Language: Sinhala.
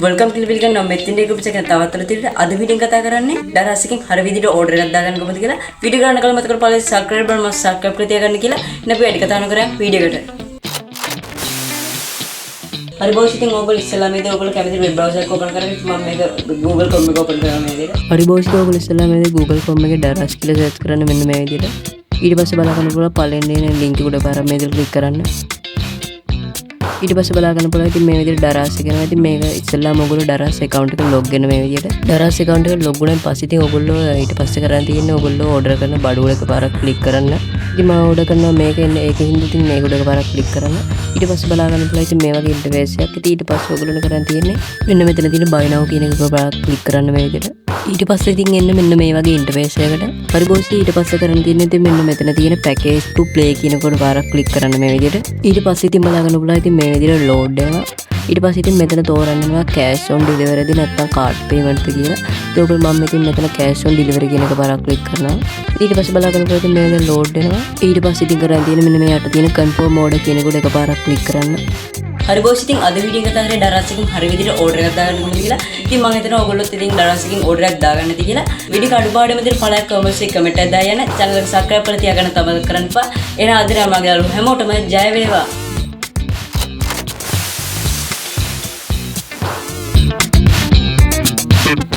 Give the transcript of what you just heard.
වෙල්කම් කියලා පිළිගන්න මම මෙතෙන්ට එක පිටක තවත් අලුතින් අද වීඩියෝ කතා කරන්නේ දරස් එකෙන් හර විදිහට ඕඩර් එකක් දාගන්න කොහොමද කියලා වීඩියෝ කරන්න කලින් මතක කරපළේ සබ්ස්ක්‍රයිබ් කරන්න සබ්ස්ක්‍රයිබ් කරලා තියාගන්න කියලා ඉන්න අපි වැඩි කතා නොකර වීඩියෝ එකට හරි බොස් ඉතින් ඕගොල්ලෝ ඉස්සෙල්ලා මේක ඕගොල්ලෝ කැමති වෙබ් බ්‍රවුසර් එක ඕපන් කරගෙන මම මේක Google Chrome එක ඕපන් කරනවා මේ විදිහට හරි බොස් ඕගොල්ලෝ ඉස්සෙල්ලා මේක Google Chrome එකේ දරස් කියලා සර්ච් කරන්න මෙන්න මේ විදිහට ඊට පස්සේ බලා ගන්න පුළුවන් පළවෙනි එන ලින්ක් එක උඩ පාර මේ විදිහට ක්ලික් කරන්න ඊට පස්සේ බලා ගන්න පුළුවන් ඉතින් මේ විදිහට දරස් එක කරනවා ඉතින් මේක ඉස්සෙල්ලාම ඕගොල්ලෝ දරස් account එක log වෙන මේ විදිහට දරස් account එක log වුණාන් පස්සේ ඉතින් ඕගොල්ලෝ ඊට පස්සේ කරන්න තියෙන්නේ ඕගොල්ලෝ order කරන බඩුවල එකපාරක් ක්ලික් කරන්න ඉතින් මම order කරනවා මේක එන්නේ ඒකෙන් ඉතින් මේක උඩ එකපාරක් ක්ලික් කරන්න ඊට පස්සේ බලා ගන්න පුළුවන් ඉතින් මේ වගේ ඉන්ටර්ෆේස් එකක් ඉතින් ඊට පස්සේ ඕගොල්ලෝ කරන් තියෙන්නේ මෙන්න මෙතන තියෙන buy now කියන එක එකපාරක් ක්ලික් කරන්න මේ විදිහට ඊට පස්සේ ඉතින් එන්න මෙන්න මේ වගේ ඉන්ටර්ෆේස් එකකට හරි බොස් ඊට පස්සේ කරන් තියෙන්නේ ඉතින් මෙන්න මෙතන තියෙන package to play කියන කොට පාරක් ක්ලික් කරන්න මේ විදිහට ඊට පස්සේ ඉතින් බලා ගන්න පුළුවන් ඉතින් මේ විදිහට load වෙනවා ඊට පස්සේ ඉතින් මෙතන තෝරන්නවා cash on delivery ද නැත්නම් card payment කියලා. ඒක ඔයගොල්ලෝ මම ඉතින් මෙතන cash on delivery කියන එක පාරක් ක්ලික් කරනවා. ඊට පස්සේ බලා ගන්නකොට ඉතින් මේක load වෙනවා. ඊට පස්සේ ඉතින් කරන් තියෙන මෙන්න මේ යට තියෙන confirm order කියන එකට එකපාරක් ක්ලික් කරන්න. හරි බොස් ඉතින් අද වීඩියෝ එක කතා කරේ දරස් එකෙන් හරි විදිහට ඕඩර් එකක් දාගන්න කොහොමද කියලා. ඉතින් මම හිතනවා ඔයගොල්ලොත් ඉතින් දරස් එකෙන් ඕඩර් එකක් දාගන්න ඇති කියලා. වීඩියෝ එක අඩුපාඩුම විදිහට පළයක් කමෙන්ට්ස් එකේ කමෙන්ට් එකක් දායන්න. channel එක subscribe කරලා තියාගන්න තමයි කරන්න එපා. එහෙනම් අද මගේ යාළුවෝ හැමෝටම ජය වේවා. Thank you.